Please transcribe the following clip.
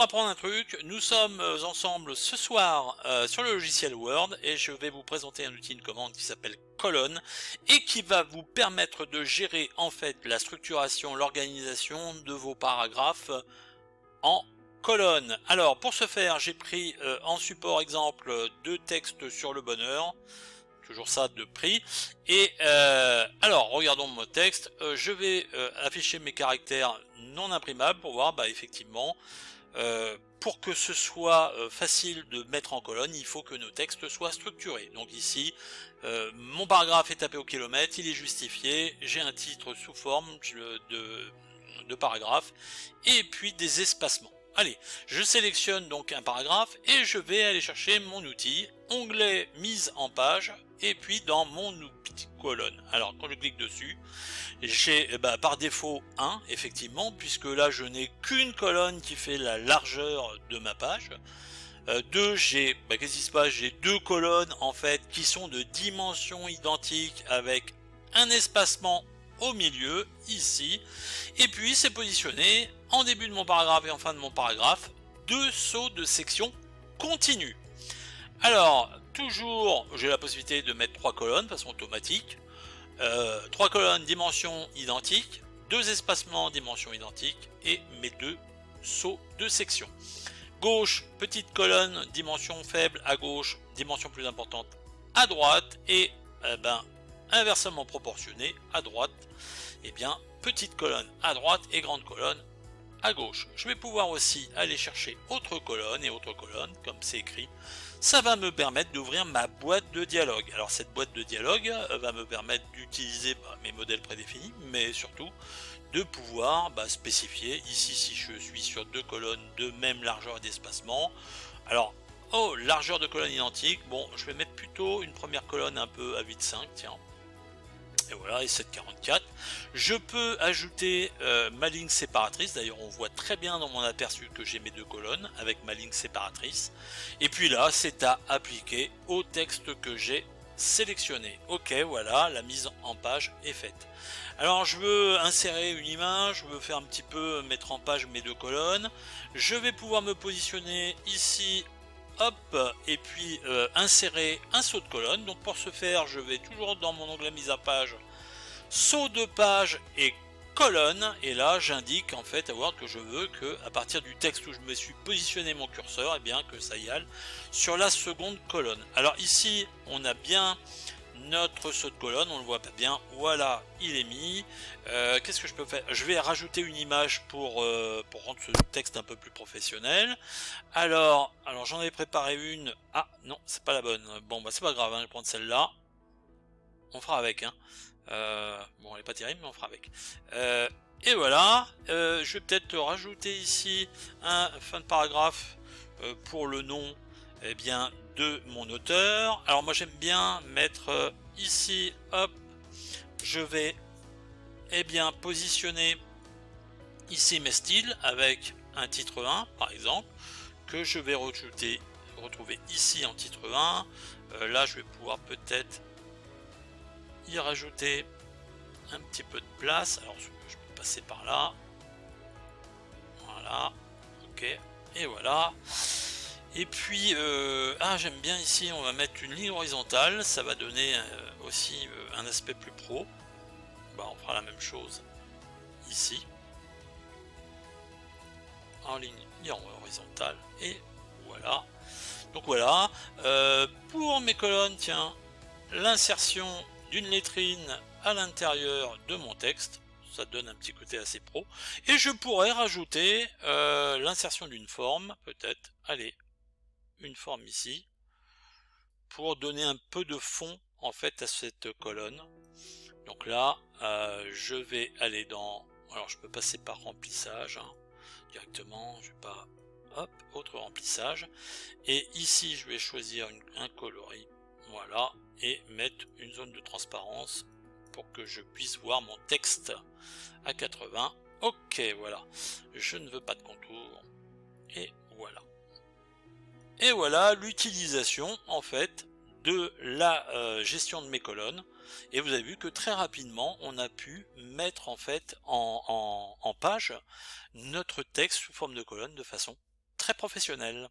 Apprendre un truc, nous sommes ensemble ce soir sur le logiciel Word et je vais vous présenter un outil, une commande qui s'appelle colonne et qui va vous permettre de gérer en fait la structuration, l'organisation de vos paragraphes en colonne. Alors pour ce faire, j'ai pris en support exemple deux textes sur le bonheur, toujours ça de prix, et alors regardons mon texte. Je vais afficher mes caractères non imprimables pour voir effectivement. Pour que ce soit facile de mettre en colonne, il faut que nos textes soient structurés. Donc ici, mon paragraphe est tapé au kilomètre, il est justifié, j'ai un titre sous forme de paragraphe, et puis des espacements. Allez, je sélectionne donc un paragraphe, et je vais aller chercher mon outil, onglet mise en page, et puis dans mon outil colonne. Alors quand je clique dessus, j'ai par défaut 1 effectivement, puisque là je n'ai qu'une colonne qui fait la largeur de ma page. 2, j'ai qu'est-ce qui se passe, j'ai deux colonnes en fait qui sont de dimensions identiques avec un espacement au milieu ici, et puis c'est positionné en début de mon paragraphe et en fin de mon paragraphe, deux sauts de section continue. Alors toujours j'ai la possibilité de mettre 3 colonnes de façon automatique. 3 colonnes dimension identique, 2 espacements dimension identique et mes deux sauts de section. Gauche, petite colonne, dimension faible à gauche, dimension plus importante à droite, et inversement proportionné à droite, petite colonne à droite et grande colonne à gauche. Je vais pouvoir aussi aller chercher autre colonne et autre colonne, comme c'est écrit. Ça va me permettre d'ouvrir ma boîte de dialogue. Alors cette boîte de dialogue va me permettre d'utiliser mes modèles prédéfinis, mais surtout de pouvoir spécifier. Ici, si je suis sur deux colonnes de même largeur et d'espacement, alors largeur de colonne identique, bon je vais mettre plutôt une première colonne un peu à 8,5, tiens. Et voilà, et 7,44. Je peux ajouter ma ligne séparatrice. D'ailleurs, on voit très bien dans mon aperçu que j'ai mes deux colonnes avec ma ligne séparatrice. Et puis là, c'est à appliquer au texte que j'ai sélectionné. Ok, voilà, la mise en page est faite. Alors, je veux insérer une image, je veux faire un petit peu mettre en page mes deux colonnes. Je vais pouvoir me positionner ici. Hop, et puis insérer un saut de colonne. Donc pour ce faire, je vais toujours dans mon onglet mise à page, saut de page et colonne, et là j'indique en fait à Word que je veux que à partir du texte où je me suis positionné mon curseur, et bien que ça y aille sur la seconde colonne. Alors ici on a bien notre saut de colonne, on le voit pas bien, voilà, il est mis. Qu'est-ce que je peux faire? Je vais rajouter une image pour rendre ce texte un peu plus professionnel. Alors j'en avais préparé une. Ah non, c'est pas la bonne. Bon c'est pas grave, hein, je vais prendre celle-là. On fera avec, hein. Bon, elle est pas terrible, mais on fera avec. Et voilà, je vais peut-être rajouter ici un fin de paragraphe pour le nom de mon auteur. Alors moi j'aime bien mettre ici, hop, je vais positionner ici mes styles avec un titre 1 par exemple, que je vais retrouver ici en titre 1. Là je vais pouvoir peut-être y rajouter un petit peu de place. Alors je peux passer par là, voilà, ok, et voilà. Et puis j'aime bien ici, on va mettre une ligne horizontale, ça va donner aussi un aspect plus pro. On fera la même chose ici, en ligne horizontale, et voilà. Donc voilà, pour mes colonnes, tiens, l'insertion d'une lettrine à l'intérieur de mon texte, ça donne un petit côté assez pro, et je pourrais rajouter l'insertion d'une forme, peut-être, allez, une forme ici, pour donner un peu de fond en fait à cette colonne. Donc là, je vais aller dans, alors je peux passer par remplissage, hein, directement, je vais pas, hop, autre remplissage, et ici je vais choisir un coloris, voilà, et mettre une zone de transparence pour que je puisse voir mon texte à 80. Ok, voilà, je ne veux pas de contour, et voilà. Et voilà l'utilisation en fait de la gestion de mes colonnes, et vous avez vu que très rapidement on a pu mettre en fait en page notre texte sous forme de colonne de façon très professionnel.